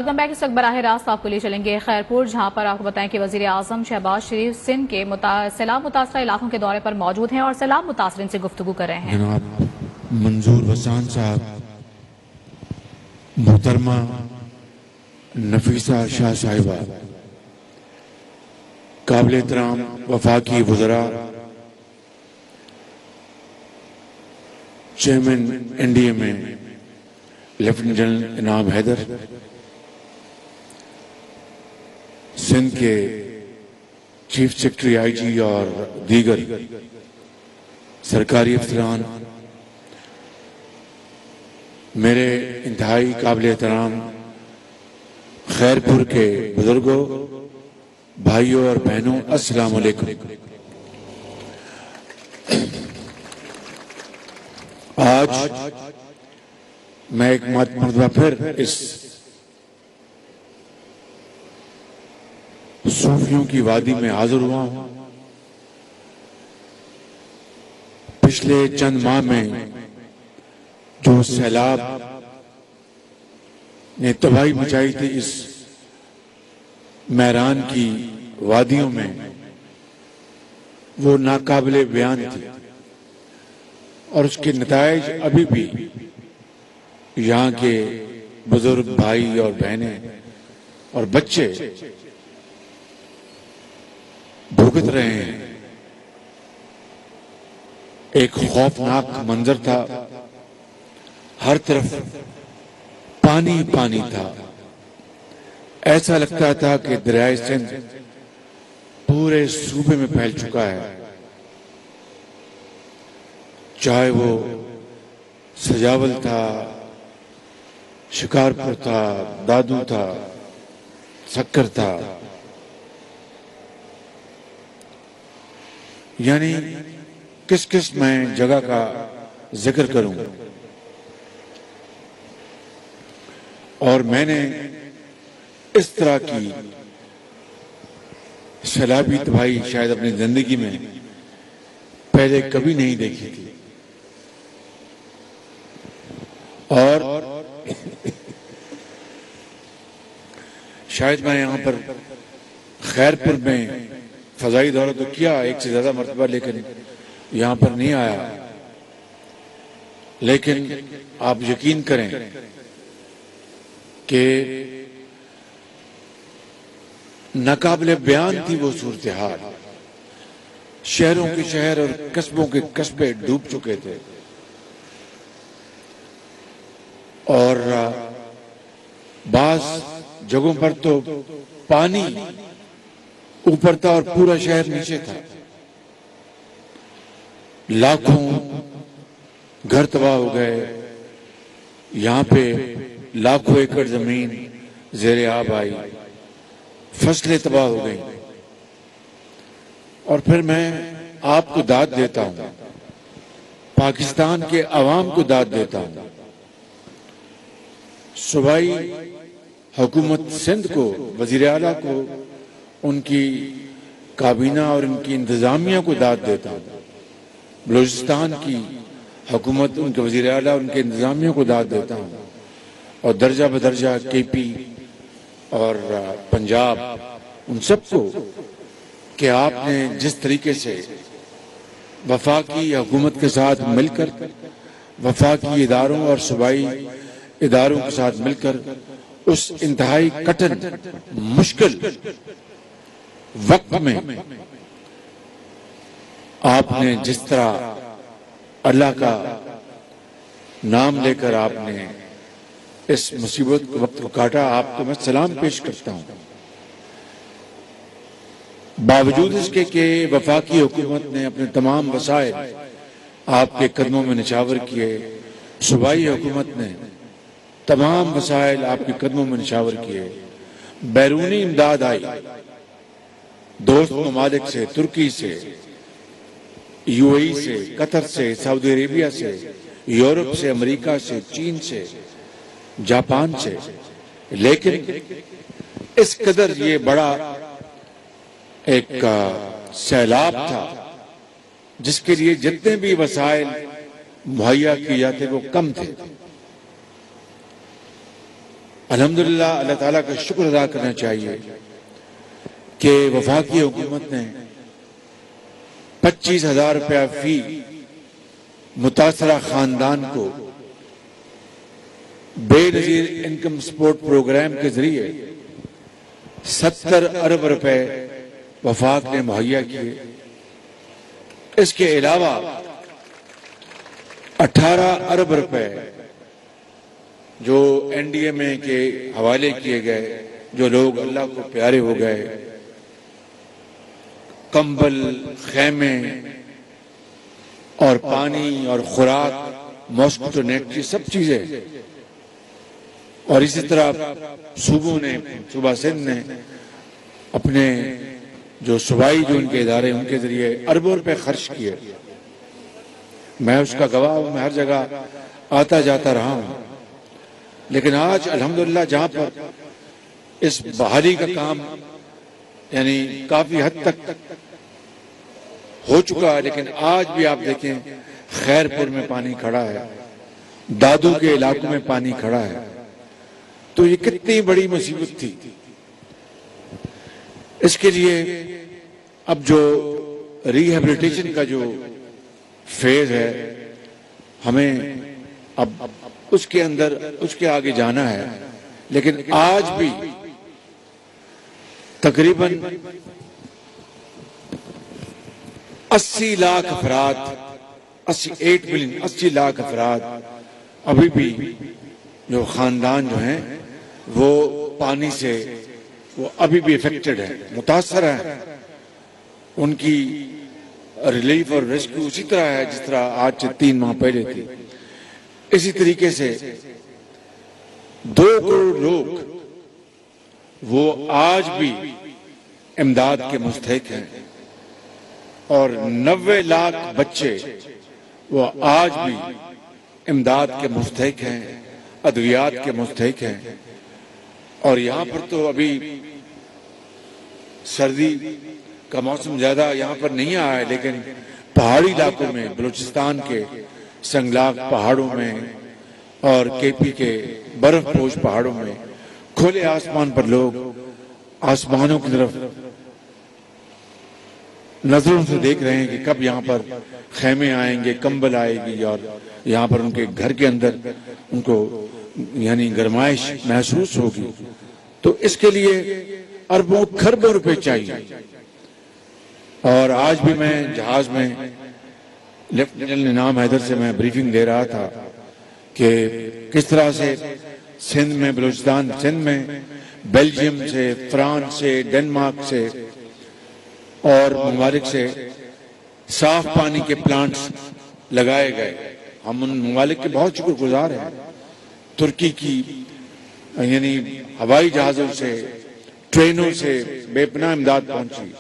Welcome back. اس وقت براہ راست آپ کو لے چلیں گے خیرپور، جہاں پر آپ کو بتائیں کہ وزیر اعظم شہباز شریف سندھ کے سیلاب متاثرہ علاقوں کے دورے پر موجود ہیں اور سیلاب متاثرین سے گفتگو کر رہے ہیں۔ جناب منظور وسان صاحب، محترمہ نفیسہ شاہ صاحبہ، قابل احترام وفاقی وزراء، چیئرمین این ڈی اے میں لیفٹیننٹ جنرل انعام حیدر، سندھ کے چیف سیکرٹری آئی جی اور دیگر سرکاری افسران، میرے انتہائی قابل احترام خیرپور کے بزرگوں، بھائیوں اور بہنوں، السلام علیکم۔ آج میں ایک مرتبہ پھر اس صوفیوں کی وادی میں حاضر ہوا ہوں۔ پچھلے چند ماہ میں جو سیلاب نے تباہی مچائی تھی اس میران کی وادیوں میں، وہ ناقابل بیان تھی، اور اس کے نتائج ابھی بھی یہاں کے بزرگ بھائی اور بہنیں اور بچے بھگت رہے ہیں۔ ایک خوفناک منظر تھا، ہر طرف پانی پانی تھا، ایسا لگتا تھا کہ دریائے سندھ پورے صوبے میں پھیل چکا ہے، چاہے وہ سجاول تھا، شکارپور تھا، دادو تھا، سکر تھا، یعنی کس کس میں جگہ کا ذکر کروں۔ اور میں نے اس طرح کی سیلابی تباہی شاید اپنی زندگی میں پہلے کبھی نہیں دیکھی تھی، اور شاید میں یہاں پر خیرپور میں فضائی دورہ تو کیا ایک سے زیادہ مرتبہ، لیکن یہاں پر نہیں آیا۔ لیکن آپ یقین کریں کہ ناقابل بیان تھی وہ صورتحال، شہروں کے شہر اور قصبوں کے قصبے ڈوب چکے تھے، اور بعض جگہوں پر تو پانی اوپر تھا اور پورا شہر نیچے تھا، لاکھوں گھر تباہ ہو گئے، یہاں پہ لاکھوں ایکڑ زمین زیر آب آئی، فصلیں تباہ ہو گئیں۔ اور پھر میں آپ کو داد دیتا ہوں، پاکستان کے عوام کو داد دیتا ہوں، صوبائی حکومت سندھ کو، وزیر اعلیٰ کو، ان کی کابینہ اور ان کی انتظامیہ کو داد دیتا ہوں، بلوچستان کی حکومت، ان کے وزیر اعلیٰ، ان کے انتظامیہ کو داد دیتا ہوں، اور درجہ بدرجہ کے پی اور پنجاب، ان سب کو، کہ آپ نے جس طریقے سے وفاقی حکومت کے ساتھ مل کر، وفاقی اداروں اور صوبائی اداروں کے ساتھ مل کر اس انتہائی کٹن مشکل وقت میں آپ نے جس طرح اللہ کا نام لے کر آپ نے اس مصیبت کے وقت کو کاٹا، آپ کو میں سلام پیش کرتا ہوں۔ باوجود اس کے کہ وفاقی حکومت نے اپنے تمام وسائل آپ کے قدموں میں نچھاور کیے، صوبائی حکومت نے تمام وسائل آپ کے قدموں میں نچھاور کیے، بیرونی امداد آئی دوست ممالک سے، ترکی سے، یو اے ای سے، قطر سے، سعودی عربیہ سے، یورپ سے، امریکہ سے، چین سے، جاپان سے، لیکن اس قدر یہ بڑا ایک سیلاب تھا جس کے لیے جتنے بھی وسائل مہیا کیے جاتے وہ کم تھے۔ الحمدللہ اللہ تعالیٰ کا شکر ادا کرنا چاہیے کہ وفاقی حکومت نے 25,000 روپیہ فی متاثرہ خاندان کو بے نظیر انکم سپورٹ پروگرام کے ذریعے 70 ارب روپے وفاق نے مہیا کیے۔ اس کے علاوہ 18 ارب روپے جو این ڈی ایم اے کے حوالے کیے گئے، جو لوگ اللہ کو پیارے ہو گئے، کمبل، خیمے اور پانی اور خوراک، ماسکیٹو نیٹ، یہ سب چیزیں، اور اسی طرح صوبہ سندھ نے اپنے جو صوبائی جو ان کے ادارے ان کے ذریعے اربوں روپے خرچ کیے۔ میں اس کا گواہ ہوں، میں ہر جگہ آتا جاتا رہا ہوں، لیکن آج الحمدللہ جہاں پر اس بحالی کا کام یعنی کافی حد تک ہو چکا ہے، لیکن آج بھی آپ دیکھیں خیر پور میں پانی کھڑا ہے، دادو کے علاقوں میں پانی کھڑا ہے، تو یہ کتنی بڑی مصیبت تھی۔ اس کے لیے اب جو ریہیبلیٹیشن کا جو فیز ہے، ہمیں اب اس کے اندر اس کے آگے جانا ہے، لیکن آج بھی تقریباً 80 لاکھ افراد 80 لاکھ افراد ابھی بھی جو خاندان جو ہیں وہ پانی سے وہ ابھی بھی افیکٹڈ ہیں، متاثر ہیں۔ ان کی ریلیف اور ریسکیو اسی طرح ہے جس طرح آج سے 3 ماہ پہلے تھی۔ اسی طریقے سے 2 کروڑ لوگ وہ آج بھی امداد کے مستحق ہیں، اور 90 لاکھ بچے وہ آج بھی امداد کے مستحق ہیں، ادویات کے مستحق ہیں۔ اور یہاں پر تو ابھی سردی کا موسم زیادہ یہاں پر نہیں آیا ہے، لیکن پہاڑی علاقوں میں، بلوچستان کے سنگلاگ پہاڑوں میں اور کے پی کے برف پوش پہاڑوں میں کھلے آسمان پر لوگ آسمانوں کی طرف نظروں سے دیکھ رہے ہیں کہ کب یہاں پر خیمے آئیں گے، کمبل آئے گی، اور یہاں پر ان کے گھر کے اندر ان کو یعنی گرمائش محسوس ہوگی۔ تو اس کے لیے اربوں کھربوں روپے چاہیے۔ اور آج بھی میں جہاز میں لیفٹیننٹ انعام حیدر سے میں بریفنگ دے رہا تھا کہ کس طرح سے سندھ میں، بلوچستان سندھ میں بیلجیم سے، فرانس سے، ڈنمارک سے اور ممالک سے صاف پانی کے پلانٹس لگائے گئے۔ ہم ان ممالک کے بہت شکر گزار ہیں۔ ترکی کی یعنی ہوائی جہازوں سے، ٹرینوں سے بے پناہ امداد پہنچی،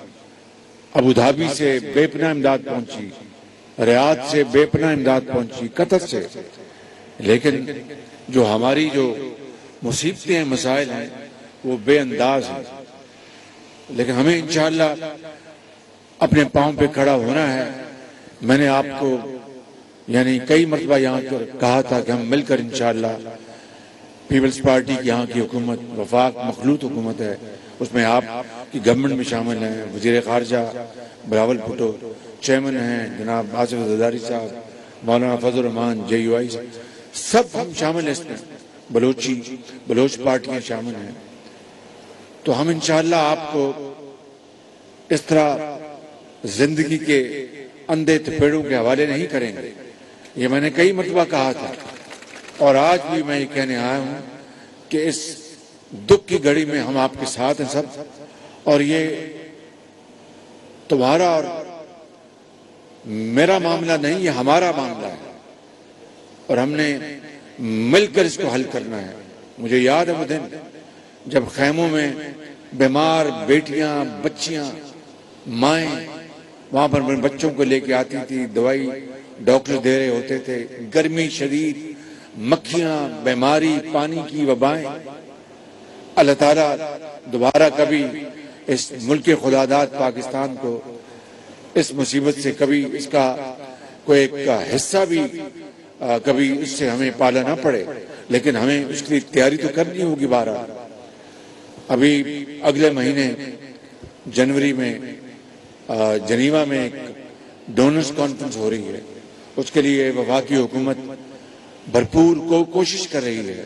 ابوظہبی سے بے پناہ امداد پہنچی، ریاض سے بے پناہ امداد پہنچی، قطر سے۔ لیکن جو ہماری جو مصیبتیں ہیں، مسائل ہیں، وہ بے انداز ہیں۔ لیکن ہمیں انشاءاللہ اپنے پاؤں پہ کھڑا ہونا ہے۔ میں نے آپ کو یعنی کئی مرتبہ یہاں پر کہا تھا کہ ہم مل کر انشاءاللہ پیپلز پارٹی کی یہاں کی حکومت وفاق مخلوط حکومت ہے، اس میں آپ کی گورنمنٹ میں شامل ہیں، وزیر خارجہ بلاول بھٹو چیئرمین ہیں، جناب آصف زرداری صاحب، مولانا فضل الرحمان JUI، سب ہم شامل ہیں اس میں، بلوچ پارٹیاں شامل ہیں۔ تو ہم انشاءاللہ آپ کو اس طرح زندگی کے اندھے تپیڑوں کے حوالے نہیں کریں گے۔ یہ میں نے کئی مرتبہ کہا تھا، اور آج بھی میں یہ کہنے آیا ہوں کہ اس دکھ کی گھڑی میں ہم آپ کے ساتھ ہیں سب، اور یہ تمہارا اور میرا معاملہ نہیں، یہ ہمارا معاملہ ہے، اور ہم نے مل کر اس کو حل کرنا ہے۔ مجھے یاد ہے وہ دن جب خیموں میں بیمار بیٹیاں، بچیاں، مائیں وہاں پر بچوں کو لے کے آتی تھی، دوائی ڈاکٹر دے رہے ہوتے تھے، گرمی شدید، مکھیاں، بیماری، پانی کی وبائیں۔ اللہ تعالیٰ دوبارہ کبھی اس ملک خداداد پاکستان کو اس مصیبت سے کبھی اس کا کوئی ایک حصہ بھی کبھی اس سے ہمیں پالا نہ پڑے۔ لیکن ہمیں اس کی تیاری تو کرنی ہوگی. بہرحال ابھی اگلے مہینے جنوری میں جنیوا میں ایک ڈونرز کانفرنس ہو رہی ہے. اس کے لیے وفاقی حکومت بھرپور کوشش کر رہی ہے.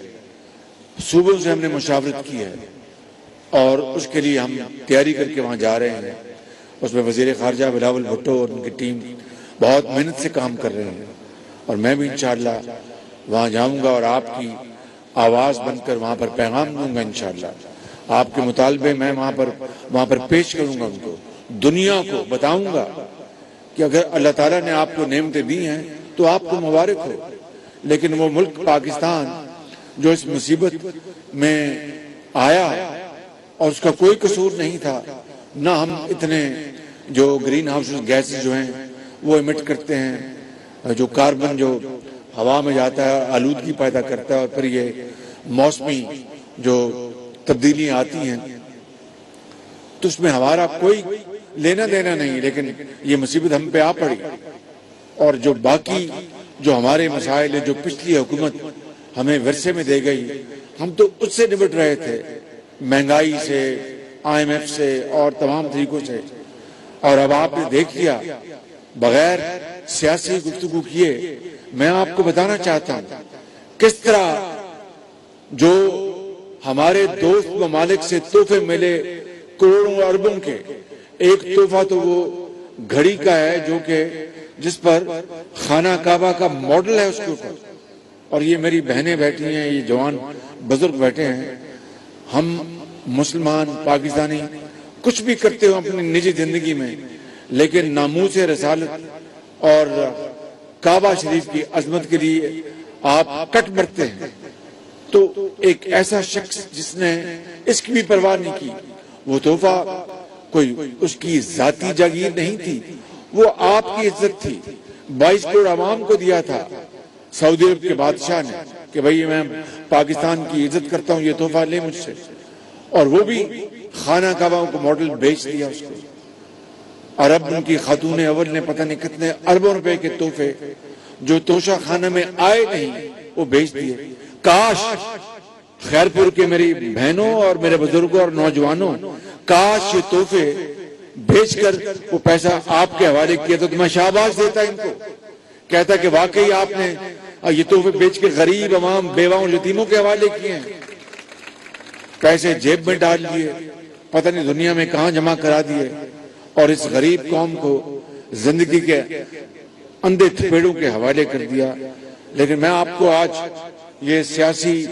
صوبوں سے ہم نے مشاورت کی ہے اور اس کے لیے ہم تیاری کر کے وہاں جا رہے ہیں. اس میں وزیر خارجہ بلاول بھٹو اور ان کی ٹیم بہت محنت سے کام کر رہے ہیں اور میں بھی انشاءاللہ وہاں جاؤں گا اور آپ کی آواز بن کر وہاں پر پیغام دوں گا. انشاءاللہ آپ کے مطالبے میں وہاں پر پیش کروں گا. ان کو دنیا کو بتاؤں گا کہ اگر اللہ تعالیٰ نے آپ کو نعمتیں دی ہیں تو آپ کو مبارک ہو. لیکن وہ ملک پاکستان جو اس مصیبت میں آیا اور اس کا کوئی قصور نہیں تھا، نہ ہم اتنے جو گرین ہاؤس گیسز جو ہیں وہ ایمٹ کرتے ہیں، جو کاربن جو ہوا میں جاتا ہے آلودگی پیدا کرتا ہے، اور پھر یہ موسمی جو تبدیلیاں آتی ہیں تو اس میں ہمارا کوئی لینا دینا نہیں. لیکن یہ مصیبت ہم پہ آ پڑی اور جو باقی جو ہمارے مسائل جو پچھلی حکومت ہمیں ورثے میں دے گئی ہم تو اس سے نمٹ رہے تھے، مہنگائی سے، IMF سے اور تمام طریقوں سے. اور اب آپ نے دیکھ لیا بغیر سیاسی گفتگو کیے میں آپ کو بتانا چاہتا ہوں کس طرح جو ہمارے دوست ممالک سے تحفے ملے کروڑوں اربوں کے. ایک تحفہ تو وہ گھڑی کا ہے جو کہ جس پر خانہ کعبہ کا ماڈل ہے اس کے اوپر، اور یہ میری بہنیں بیٹھی ہیں، یہ جوان بزرگ بیٹھے ہیں. ہم مسلمان پاکستانی کچھ بھی کرتے ہو اپنی نجی زندگی میں، لیکن ناموس رسالت اور کعبہ شریف کی عظمت کے لیے آپ کٹ مرتے ہیں. تو ایک ایسا شخص جس نے اس کی بھی پرواہ نہیں کی، وہ تحفہ کوئی اس کی ذاتی جاگیر نہیں تھی، وہ آپ کی عزت تھی. 22 کروڑ عوام کو دیا تھا سعودی عرب کے بادشاہ نے کہ بھئی میں پاکستان کی عزت کرتا ہوں، یہ تحفہ لے مجھ سے. اور وہ بھی خانہ کعبہ کو ماڈل بیچ دیا اس کو. عرب ان کی خاتون اول نے پتہ نہیں کتنے اربوں روپے کے تحفے جو توشہ خانہ میں آئے نہیں وہ بیچ دیے. کاش خیرپور کے میری بہنوں اور میرے بزرگوں اور نوجوانوں کاش یہ تحفے بیچ کر وہ پیسہ آپ کے حوالے کیا تو میں شاباش دیتا ان کو، کہتا کہ واقعی آپ نے یہ تحفے بیچ کے غریب عوام بیواؤں یتیموں کے حوالے کیے ہیں. پیسے جیب میں ڈال لیے، پتہ نہیں دنیا میں کہاں جمع کرا دیے، اور اس غریب قوم کو زندگی کے اندھے تھپیڑوں کے حوالے کر دیا. لیکن میں آپ کو آج یہ سیاسی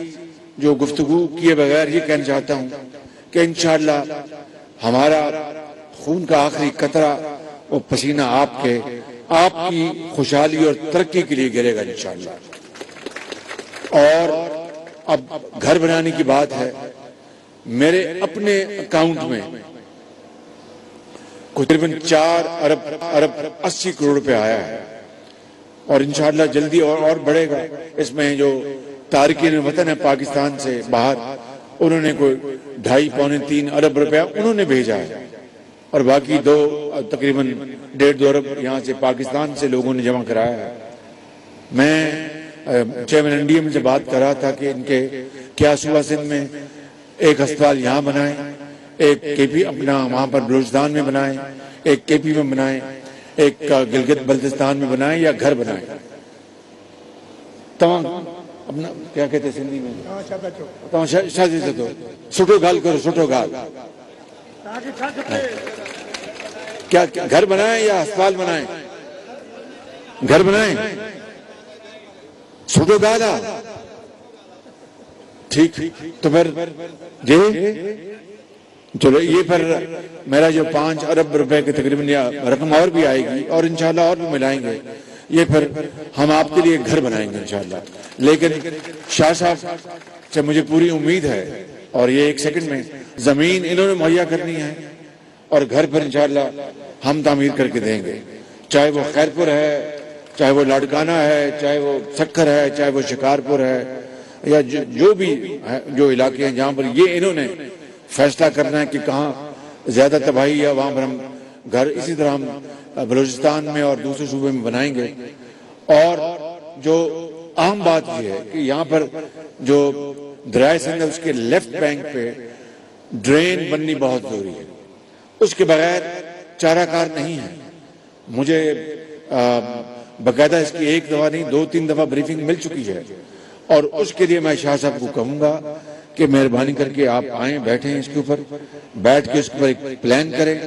جو گفتگو کیے بغیر یہ کہنا چاہتا ہوں کہ انشاءاللہ ہمارا خون کا آخری قطرہ وہ پسینہ آپ کی خوشحالی اور ترقی کے لیے گرے گا انشاءاللہ. اور اب گھر بنانے کی بات ہے، میرے اپنے اکاؤنٹ میں تقریباً 4 ارب 80 کروڑ روپے آیا ہے اور انشاءاللہ جلدی اور بڑھے گا. اس میں جو تارکین وطن ہے پاکستان سے باہر انہوں نے کوئی 2.5-3 ارب روپیہ انہوں نے بھیجا ہے اور باقی تقریباً 1.5-2 ارب یہاں سے پاکستان سے لوگوں نے جمع کرایا ہے. میں چیئرمین NDM سے بات کر رہا تھا کہ ان کے کیا صوبہ سندھ میں ایک ہسپتال یہاں بنائیں، ایک KP اپنا وہاں پر بلوچستان میں بنائیں، ایک KP میں بنائیں، ایک گلگت بلتستان میں بنائیں یا گھر بنائیں. تمام اپنا کیا کہتے ہیں سندھی میں تمام شادی سے تو سٹو گال کرو، سٹو گال کیا گھر بنائیں یا ہسپتال بنائیں؟ گھر بنائیں، سٹو گالا ٹھیک. تو پھر جی چلو یہ پھر میرا جو 5 ارب روپے کے تقریباً رقم اور بھی آئے گی اور انشاءاللہ اور بھی ملائیں گے. یہ پھر ہم آپ کے لیے گھر بنائیں گے انشاءاللہ. لیکن شاہ صاحب سے مجھے پوری امید ہے اور یہ 1 سیکنڈ میں زمین انہوں نے مہیا کرنی ہے اور گھر پر انشاءاللہ ہم تعمیر کر کے دیں گے، چاہے وہ خیرپور ہے، چاہے وہ لاڑکانہ ہے، چاہے وہ سکھر ہے، چاہے وہ شکارپور ہے یا جو بھی جو علاقے ہیں جہاں پر یہ انہوں نے فیصلہ کرنا ہے کہ کہاں زیادہ تباہی ہے وہاں پر ہم گھر اسی طرح ہم بلوچستان میں اور دوسرے صوبے میں بنائیں گے. اور جو اہم بات یہ ہے کہ یہاں پر جو دریا سندھ ہے اس کے لیفٹ بینک پہ ڈرین بننی بہت ضروری ہے. اس کے بغیر چارہ کار نہیں ہے. مجھے باقاعدہ اس کی ایک دفعہ نہیں 2-3 دفعہ بریفنگ مل چکی ہے، اور اس کے لیے میں شاہ صاحب کو کہوں گا کہ مہربانی کر کے آپ آئیں، بیٹھیں اس کے اوپر، بیٹھ کے اس کے اوپر ایک پلان کریں،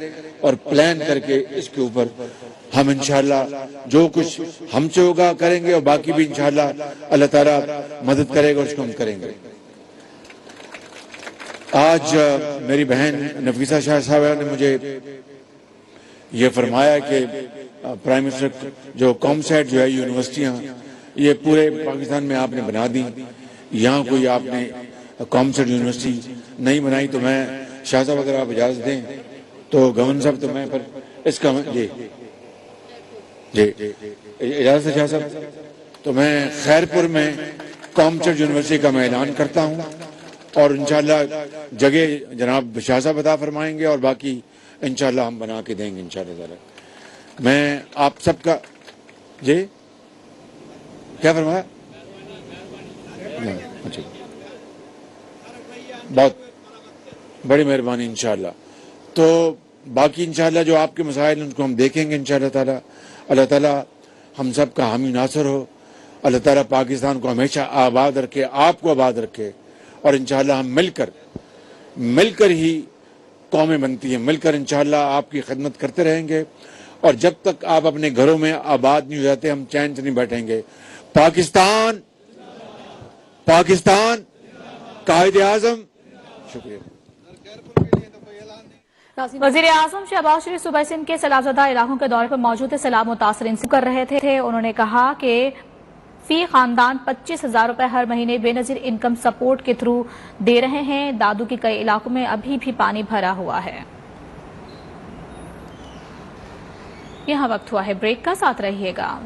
اور پلان کر کے اس کے اوپر ہم انشاءاللہ جو کچھ ہم سے ہوگا کریں گے، اور باقی بھی انشاءاللہ اللہ تعالیٰ مدد کرے گا، اس کو ہم کریں گے. آج میری بہن نفیسہ شاہ صاحبہ نے مجھے یہ فرمایا کہ پرائم منسٹر جو کامسیٹ جو ہے یونیورسٹیاں یہ پورے پاکستان میں آپ نے بنا دی، یہاں کوئی آپ نے کامسیٹ یونیورسٹی نہیں بنائی. تو میں شاہ صاحب اگر آپ اجازت دیں تو گورنر صاحب تو میں پر اس کا جی اجازت ہے شاہ صاحب، تو میں خیرپور میں کامسیٹ یونیورسٹی کا میں اعلان کرتا ہوں، اور انشاءاللہ جگہ جناب شاہ صاحب عطا فرمائیں گے، اور باقی انشاءاللہ ہم بنا کے دیں گے انشاءاللہ تعالی. میں آپ سب کا جی کیا فرمایا؟ اچھا، بہت بڑی مہربانی انشاءاللہ. تو باقی انشاءاللہ جو آپ کے مسائل ان کو ہم دیکھیں گے انشاءاللہ تعالی. اللہ تعالیٰ ہم سب کا حامی ناصر ہو. اللہ تعالیٰ پاکستان کو ہمیشہ آباد رکھے، آپ کو آباد رکھے، اور انشاءاللہ ہم مل کر ہی قومیں بنتی ہیں. مل کر انشاءاللہ آپ کی خدمت کرتے رہیں گے، اور جب تک آپ اپنے گھروں میں آباد نہیں ہو جاتے ہم چین سے نہیں بیٹھیں گے. پاکستان قائد اعظم. شکریہ. وزیر اعظم شہباز شریف صوبہ سندھ کے سیلاب زدہ علاقوں کے دورے پر موجود تھے. سیلاب متاثرین سے کر رہے تھے. انہوں نے کہا کہ فی خاندان 25,000 روپے ہر مہینے بے نظیر انکم سپورٹ کے تھرو دے رہے ہیں. دادو کے کئی علاقوں میں ابھی بھی پانی بھرا ہوا ہے. یہاں وقت ہوا ہے بریک کا، ساتھ رہیے گا.